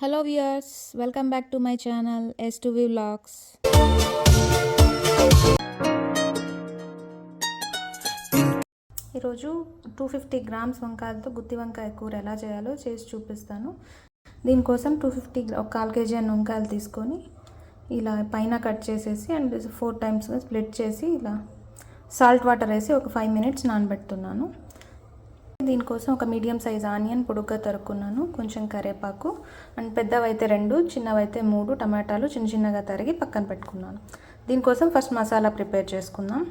Hello viewers, welcome back to my channel S2V vlogs. ఈరోజు 250 grams వంకాయలతో గుత్తి వంకాయ కూర ఎలా చేయాలో చేసి చూపిస్తాను. దీనికోసం 250 ఒక 1/4 kg అన్న వంకాయలు తీసుకొని ఇలా పైన కట్ చేసేసి అండ్ 4 times స్ప్లిట్ చేసి ఇలా సాల్ట్ వాటర్ వేసి ఒక 5 minutes నానబెడుతున్నాను. దీనికోసం ఒక మీడియం సైజ్ ఆనియన్ పొడుగ్గా తరుక్కున్నాను, కొంచెం కరివేపాకు అండ్ పెద్దవైతే 2, చిన్నవైతే 3 టమాటాలు చిన్నగా తరిగి పక్కన పెట్టుకున్నాను. దీనికోసం ఫస్ట్ మసాలా ప్రిపేర్ చేసుకుందాం.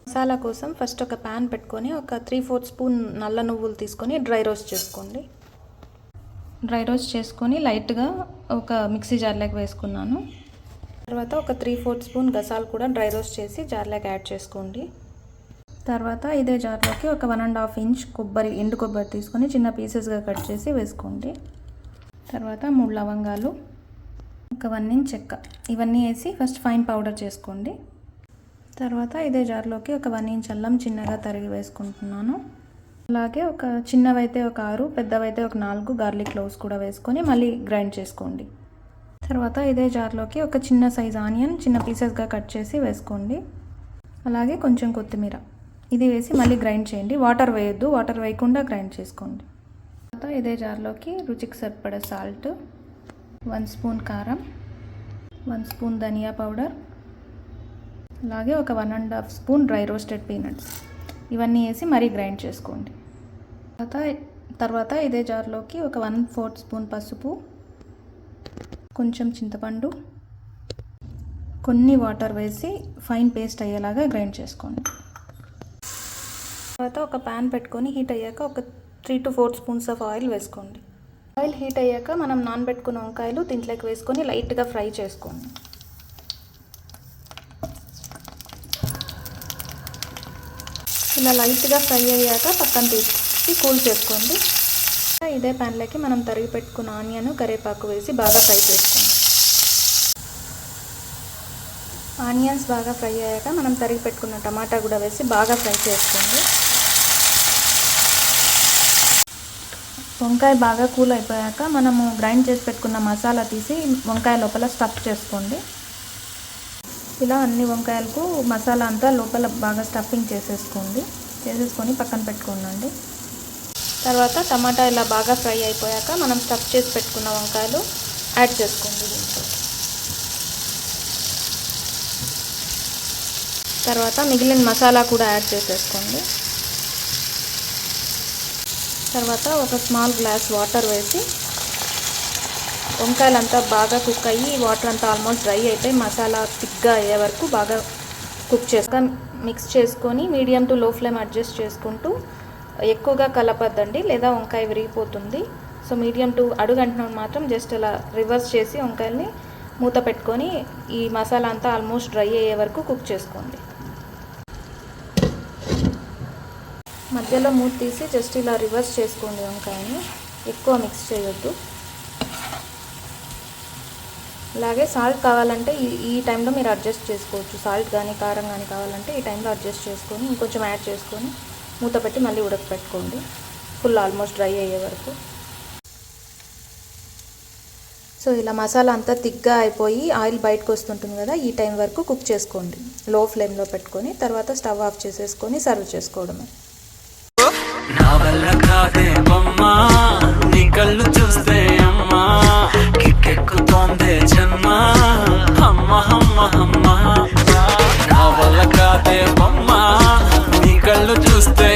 మసాలా కోసం ఫస్ట్ ఒక ప్యాన్ పెట్టుకొని ఒక 3/4 స్పూన్ నల్ల నువ్వులు తీసుకొని డ్రై రోస్ట్ చేసుకోండి. డ్రై రోస్ట్ చేసుకొని లైట్గా ఒక మిక్సీ జార్లోకి వేసుకున్నాను. తర్వాత ఒక 3/4 స్పూన్ గసాలు కూడా డ్రై రోస్ట్ చేసి జార్లోకి యాడ్ చేసుకోండి. తర్వాత ఇదే జార్లోకి ఒక 1.5 ఇంచ్ ఎండు కొబ్బరి తీసుకొని చిన్న పీసెస్గా కట్ చేసి వేసుకోండి. తర్వాత 3 లవంగాలు, ఒక 1 ఇంచ్ చెక్క, ఇవన్నీ వేసి ఫస్ట్ ఫైన్ పౌడర్ చేసుకోండి. తర్వాత ఇదే జార్లోకి ఒక 1 ఇంచ్ అల్లం చిన్నగా తరిగి వేసుకుంటున్నాను. అలాగే ఒక చిన్నవైతే ఒక 6, పెద్దవైతే ఒక 4 గార్లిక్ క్లోవ్స్ కూడా వేసుకొని మళ్ళీ గ్రైండ్ చేసుకోండి. తర్వాత ఇదే జార్లోకి ఒక చిన్న సైజ్ ఆనియన్ చిన్న పీసెస్గా కట్ చేసి వేసుకోండి. అలాగే కొంచెం కొత్తిమీర ఇది వేసి మళ్ళీ గ్రైండ్ చేయండి. వాటర్ వేయొద్దు, వాటర్ వేయకుండా గ్రైండ్ చేసుకోండి. తర్వాత ఇదే జార్లోకి రుచికి సరిపడే సాల్ట్, 1 స్పూన్ కారం, 1 స్పూన్ ధనియా పౌడర్, అలాగే ఒక 1.5 స్పూన్ డ్రై రోస్టెడ్ పీనట్స్ ఇవన్నీ వేసి మరీ గ్రైండ్ చేసుకోండి. తర్వాత ఇదే జార్లోకి ఒక 1/4 స్పూన్ పసుపు, కొంచెం చింతపండు, కొన్ని వాటర్ వేసి ఫైన్ పేస్ట్ అయ్యేలాగా గ్రైండ్ చేసుకోండి. తర్వాత ఒక ప్యాన్ పెట్టుకొని హీట్ అయ్యాక ఒక 3 to 4 స్పూన్స్ ఆఫ్ ఆయిల్ వేసుకోండి. ఆయిల్ హీట్ అయ్యాక మనం నానబెట్టుకున్న వంకాయలు దీంట్లోకి వేసుకొని లైట్గా ఫ్రై చేసుకోండి. ఇలా లైట్గా ఫ్రై అయ్యాక పక్కన తీసి కూల్ చేసుకోండి. ఇదే ప్యాన్లోకి మనం తరిగి పెట్టుకున్న ఆనియన్ కరివేపాకు వేసి బాగా ఫ్రై చేసుకోండి. ఆనియన్స్ బాగా ఫ్రై అయ్యాక మనం తరిగి పెట్టుకున్న టమాటా కూడా వేసి బాగా ఫ్రై చేసుకోండి. వంకాయ బాగా కూల్ అయిపోయాక మనము గ్రైండ్ చేసి పెట్టుకున్న మసాలా తీసి వంకాయ లోపల స్టఫ్ చేసుకోండి. ఇలా అన్ని వంకాయలకు మసాలా అంతా లోపల బాగా స్టఫింగ్ చేసేసుకొని పక్కన పెట్టుకోండి. తర్వాత టమాటా ఇలా బాగా ఫ్రై అయిపోయాక మనం స్టఫ్ చేసి పెట్టుకున్న వంకాయలు యాడ్ చేసుకోండి దీంట్లో. తర్వాత మిగిలిన మసాలా కూడా యాడ్ చేసేసుకోండి. తర్వాత ఒక స్మాల్ గ్లాస్ వాటర్ వేసి వంకాయలంతా బాగా కుక్ అయ్యి వాటర్ అంతా ఆల్మోస్ట్ డ్రై అయిపోయి మసాలా థిక్గా అయ్యే వరకు బాగా కుక్ మిక్స్ చేసుకొని మీడియం టు లో ఫ్లేమ్ అడ్జస్ట్ చేసుకుంటూ, ఎక్కువగా కలపద్దండి లేదా వంకాయ విరిగిపోతుంది. సో మీడియం టు అడుగంటినప్పుడు మాత్రం జస్ట్ అలా రివర్స్ చేసి వంకాయల్ని మూత పెట్టుకొని ఈ మసాలా అంతా ఆల్మోస్ట్ డ్రై అయ్యే వరకు కుక్ చేసుకోండి. మధ్యలో మూత తీసి జస్ట్ ఇలా రివర్స్ చేసుకోండి వంకాయని, ఎక్కువ మిక్స్ చేయొద్దు. అలాగే సాల్ట్ కావాలంటే ఈ టైంలో మీరు అడ్జస్ట్ చేసుకోవచ్చు. సాల్ట్ కానీ కారం కానీ కావాలంటే ఈ టైంలో అడ్జస్ట్ చేసుకొని ఇంకొంచెం యాడ్ చేసుకొని మూత పెట్టి మళ్ళీ ఉడకపెట్టుకోండి ఫుల్ ఆల్మోస్ట్ డ్రై అయ్యే వరకు. సో ఇలా మసాలా అంతా థిక్గా అయిపోయి ఆయిల్ బయటకు వస్తుంటుంది కదా, ఈ టైం వరకు కుక్ చేసుకోండి లో ఫ్లేమ్లో పెట్టుకొని. తర్వాత స్టవ్ ఆఫ్ చేసేసుకొని సర్వ్ చేసుకోవడమే. నా వల్ల కాదే బొమ్మా, నీ కళ్ళు చూస్తే అమ్మా కిక్కెక్కుతోందే జన్మ, అమ్మ అమ్మ అమ్మ. నా వల్ల కాదే బొమ్మా, నీ కళ్ళు చూస్తే